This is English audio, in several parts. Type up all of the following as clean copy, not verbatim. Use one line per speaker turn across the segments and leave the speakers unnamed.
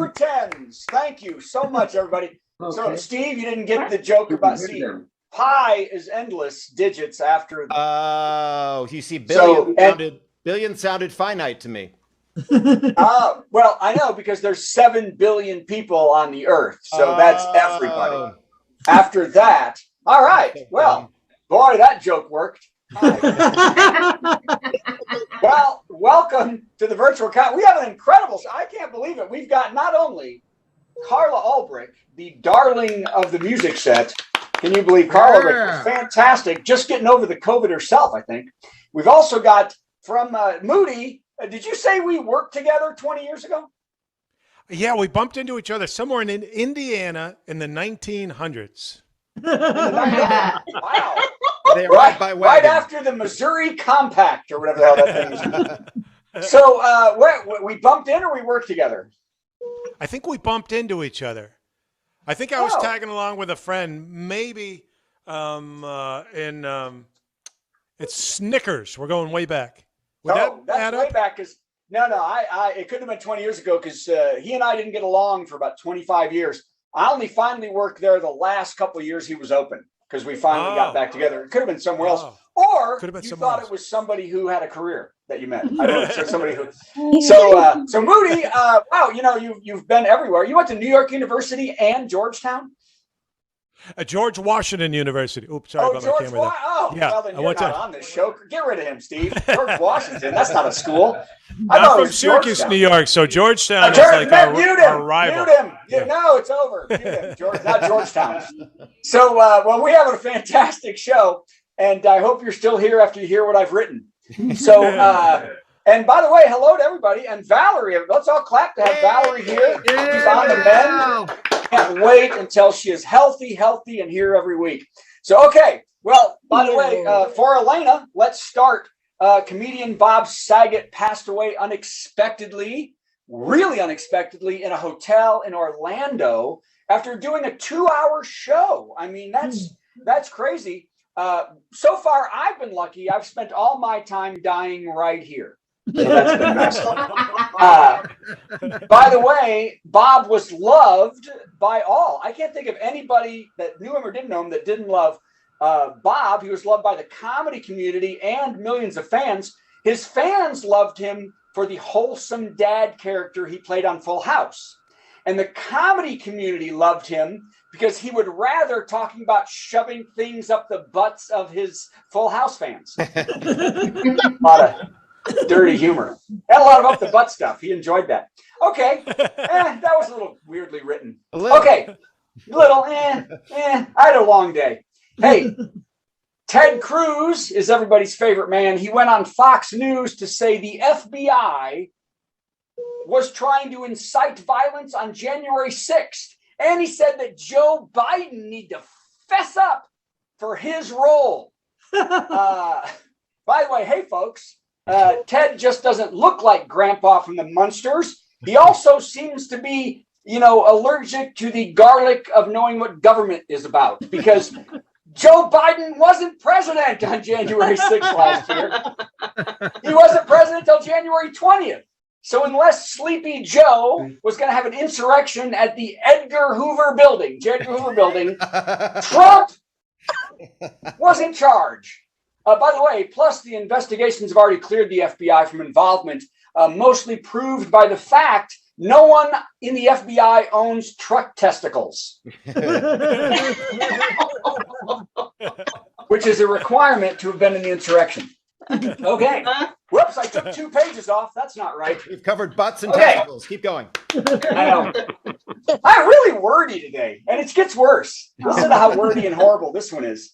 pretends. Thank you so much, everybody.
Okay.
So, Steve, you didn't get the joke about pi is endless digits after.
Oh, you see,
So,
billion sounded finite to me.
Well, I know because there's 7 billion people on the earth. So that's everybody. After that, all right. Well, boy, that joke worked. Well, welcome to the virtual con. We have an incredible, I can't believe it. We've got not only Carla Ulbrich, the darling of the music set. Can you believe Carla Ulbrich was fantastic, just getting over the COVID herself, I think. We've also got from Moody. Did you say we worked together 20 years ago?
Yeah, we bumped into each other somewhere in Indiana in the 1900s.
Wow.
They arrived by wagon.
Right after the Missouri Compact or whatever the hell that thing is. So we bumped in or we worked together?
I think we bumped into each other. I think I was tagging along with a friend, maybe it's Snickers. We're going way back.
That's way back because it couldn't have been 20 years ago because he and I didn't get along for about 25 years. I only finally worked there the last couple of years he was open because we finally got back together. It could have been somewhere else, or you thought it was somebody who had a career that you met. I don't know, somebody who. So Moody, wow, you've been everywhere. You went to New York University and Georgetown.
George Washington University. Oops, sorry about my camera.
Well, then you're not on this show. Get rid of him, Steve. George Washington. That's not a school.
I'm from Syracuse, New York, so Georgetown is like our rival.
Mute him. Yeah. No, it's over. Mute him. Not Georgetown. So, well, we're having a fantastic show, and I hope you're still here after you hear what I've written. So, and by the way, hello to everybody. And Valerie, let's all clap to have Valerie here. She's on the mend. Can't wait until she is healthy, and here every week. So, okay. Well, by the way, for Elena, let's start. Comedian Bob Saget passed away unexpectedly, really unexpectedly, in a hotel in Orlando after doing a 2-hour show. I mean, that's crazy. So far, I've been lucky. I've spent all my time dying right here. So that's been nice. By the way, Bob was loved by all. I can't think of anybody that knew him or didn't know him that didn't love Bob. He was loved by the comedy community and millions of fans. His fans loved him for the wholesome dad character he played on Full House. And the comedy community loved him because he would rather talking about shoving things up the butts of his Full House fans. A lot of dirty humor. And a lot of up the butt stuff. He enjoyed that. Okay. That was a little weirdly written. Okay. I had a long day. Hey, Ted Cruz is everybody's favorite man. He went on Fox News to say the FBI was trying to incite violence on January 6th. And he said that Joe Biden need to fess up for his role. By the way, hey, folks, Ted just doesn't look like Grandpa from the Munsters. He also seems to be, allergic to the garlic of knowing what government is about because Joe Biden wasn't president on January 6th last year. He wasn't president until January 20th. So unless Sleepy Joe was going to have an insurrection at the Edgar Hoover building, Trump was in charge. By the way, plus the investigations have already cleared the FBI from involvement, mostly proved by the fact no one in the FBI owns truck testicles, which is a requirement to have been in the insurrection. Okay. Whoops, I took 2 pages off. That's not right.
We've covered butts and testicles. Keep going.
I know. I'm really wordy today, and it gets worse. Listen to how wordy and horrible this one is.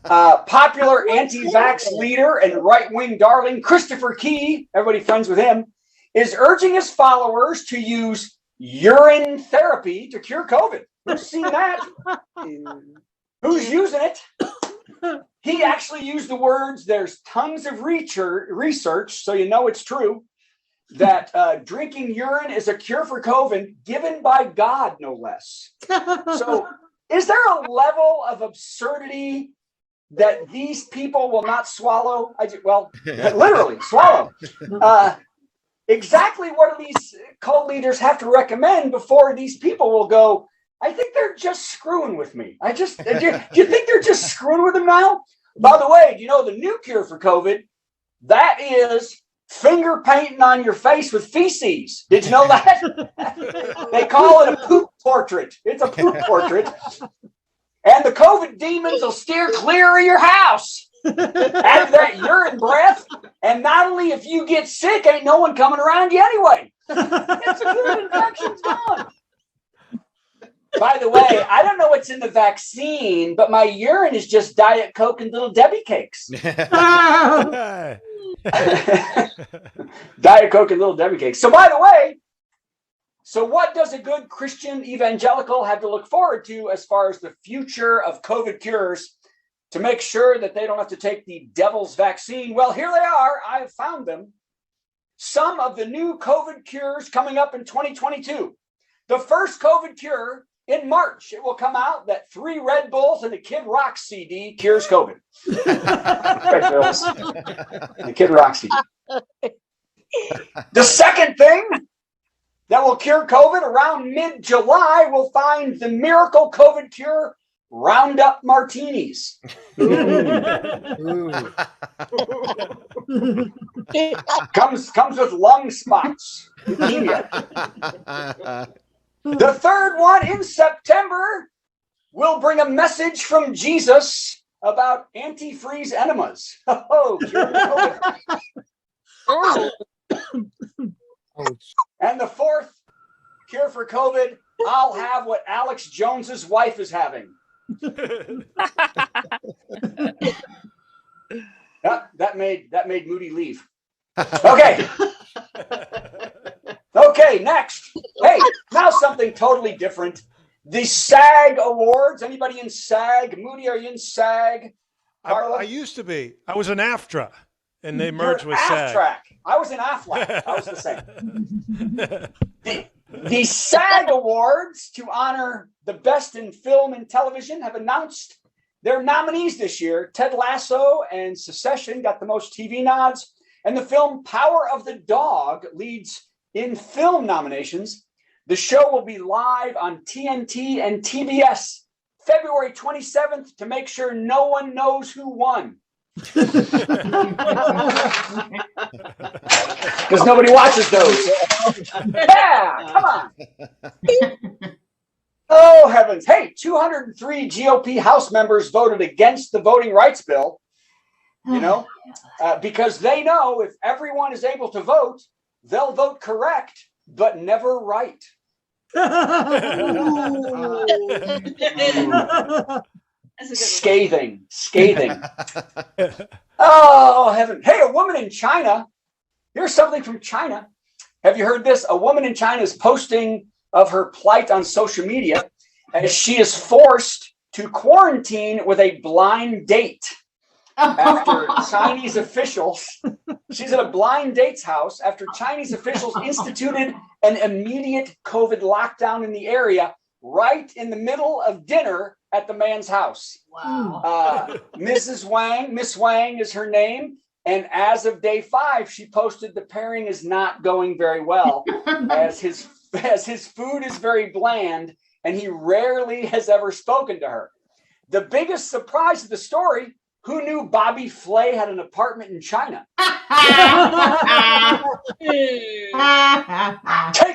Popular anti-vax leader and right-wing darling Christopher Key, everybody friends with him, is urging his followers to use urine therapy to cure COVID. Who's seen that? Who's using it? He actually used the words, there's tons of research, so you know it's true, that drinking urine is a cure for COVID, given by God, no less. So is there a level of absurdity that these people will not swallow? Literally swallow. exactly what do these cult leaders have to recommend before these people will go, I think they're just screwing with me. Do you think they're just screwing with them now? By the way, do you know the new cure for COVID? That is finger painting on your face with feces. Did you know that? They call it a poop portrait. It's a poop portrait. And the COVID demons will steer clear of your house after that urine breath. And not only if you get sick, ain't no one coming around you anyway. It's a good infection's gone. By the way, I don't know what's in the vaccine, but my urine is just Diet Coke and Little Debbie cakes. Diet Coke and Little Debbie cakes. So by the way, so what does a good Christian evangelical have to look forward to as far as the future of COVID cures to make sure that they don't have to take the devil's vaccine? Well, here they are. I've found them. Some of the new COVID cures coming up in 2022. The first COVID cure in March, it will come out that 3 Red Bulls and a Kid Rock CD cures COVID. The Kid Rock CD. The second thing that will cure COVID around mid-July, we'll find the miracle COVID cure Roundup martinis. comes with lung spots. Leukemia. The third one in September will bring a message from Jesus about antifreeze enemas. Oh, cure COVID. And the fourth cure for COVID, I'll have what Alex Jones's wife is having. That made Moody leave. Okay. Okay, next. Hey, now something totally different. The SAG Awards. Anybody in SAG? Moody, are you in SAG?
I used to be. I was in AFTRA, and they merged with SAG.
I was in AFLAC. I was the same. The SAG Awards, to honor the best in film and television, have announced their nominees this year. Ted Lasso and Succession got the most TV nods, and the film Power of the Dog leads in film nominations. The show will be live on TNT and TBS February 27th to make sure no one knows who won. Because nobody watches those. Yeah, come on. Oh, heavens. Hey, 203 GOP House members voted against the voting rights bill, because they know if everyone is able to vote, they'll vote correct, but never right. Scathing. Oh, heaven. Hey, a woman in China. Here's something from China. Have you heard this? A woman in China is posting of her plight on social media as she is forced to quarantine with a blind date. After Chinese officials, she's at a blind date's house after Chinese officials instituted an immediate COVID lockdown in the area right in the middle of dinner at the man's house. Wow. Miss Wang is her name. And as of day 5, she posted the pairing is not going very well as his food is very bland and he rarely has ever spoken to her. The biggest surprise of the story, who knew Bobby Flay had an apartment in China? Take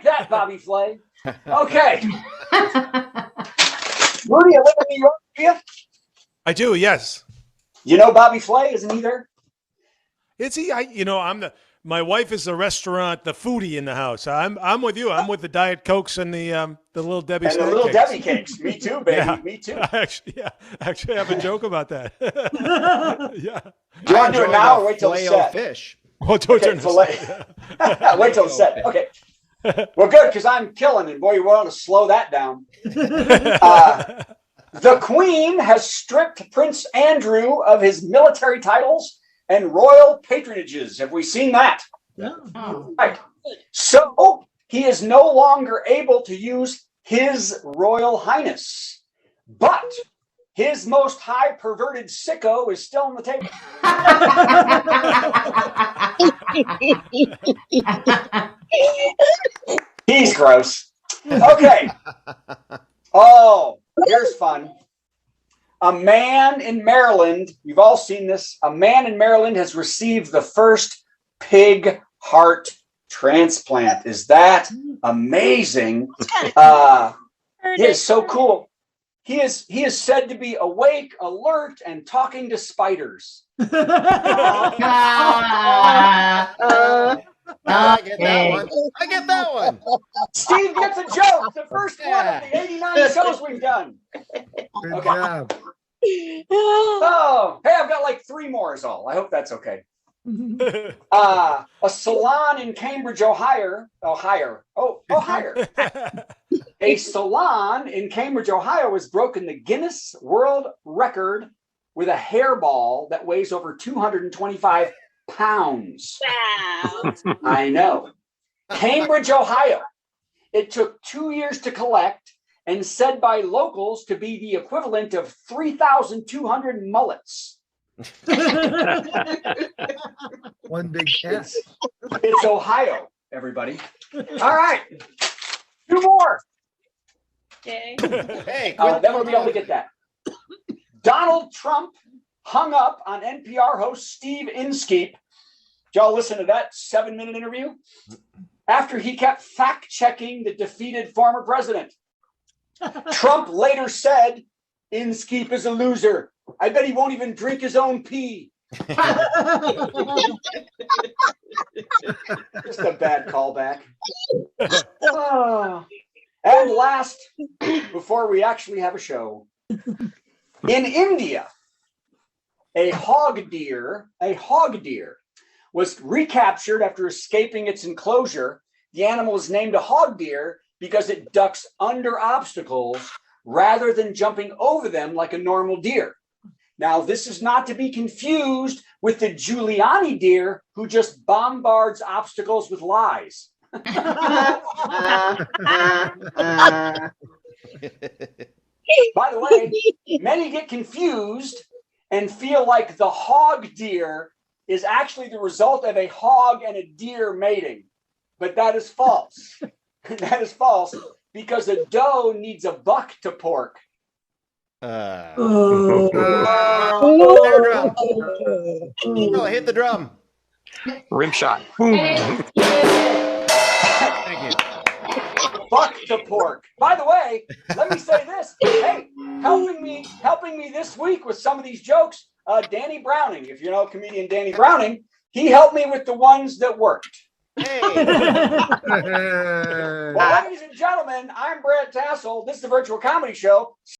that, Bobby Flay. Okay. Moody, I live in New York, do you?
I do, yes.
You know Bobby Flay, isn't he there?
Is he? My wife is the restaurant, the foodie in the house. I'm with you. I'm with the Diet Cokes and the Little Debbie
and the Little cakes. Debbie cakes. Me too, baby. Yeah. Me too.
Actually, I have a joke about that. Yeah.
Do you want to do it now or wait till the set?
Fish.
Oh, don't turn the set.
Wait till the set. Okay. Well, good, because I'm killing, and boy, you want to slow that down. The Queen has stripped Prince Andrew of his military titles and royal patronages. Have we seen that?
Yeah.
Right. So he is no longer able to use His Royal Highness, but his most high perverted sicko is still on the table. He's gross. Okay. Oh, here's fun. A man in Maryland, you've all seen this, a man in Maryland has received the first pig heart transplant. Is that amazing? It is so cool. He is said to be awake, alert, and talking to spiders.
I get that one. I get that one.
Steve gets a joke. The first one of the 89 shows we've done.
Good job.
Oh, hey, I've got like 3 more is all. I hope that's okay. A salon in Cambridge, Ohio. A salon in Cambridge, Ohio has broken the Guinness World Record with a hairball that weighs over 225 pounds.
Wow.
I know. Cambridge, Ohio. It took 2 years to collect and said by locals to be the equivalent of 3,200 mullets.
One big cat.
It's Ohio, everybody. All right. 2 more.
Okay.
Hey,
Then we'll be able to get that. Donald Trump hung up on NPR host Steve Inskeep. Did y'all listen to that 7-minute interview? After he kept fact-checking the defeated former president. Trump later said, Inskeep is a loser. I bet he won't even drink his own pee. Just a bad callback. Oh. And last, before we actually have a show, in India, a hog deer was recaptured after escaping its enclosure. The animal is named a hog deer because it ducks under obstacles rather than jumping over them like a normal deer. Now, this is not to be confused with the Giuliani deer who just bombards obstacles with lies. By the way, many get confused and feel like the hog deer is actually the result of a hog and a deer mating. But that is false. That is false because a doe needs a buck to pork.
Oh, hit the drum.
Rim shot.
Thank you.
Buck to pork. By the way, let me say this. Hey, helping me this week with some of these jokes, Danny Browning. If you know comedian Danny Browning, he helped me with the ones that worked.
Hey.
Well, ladies and gentlemen, I'm Brad Tassell. This is the Virtual Comedy Show.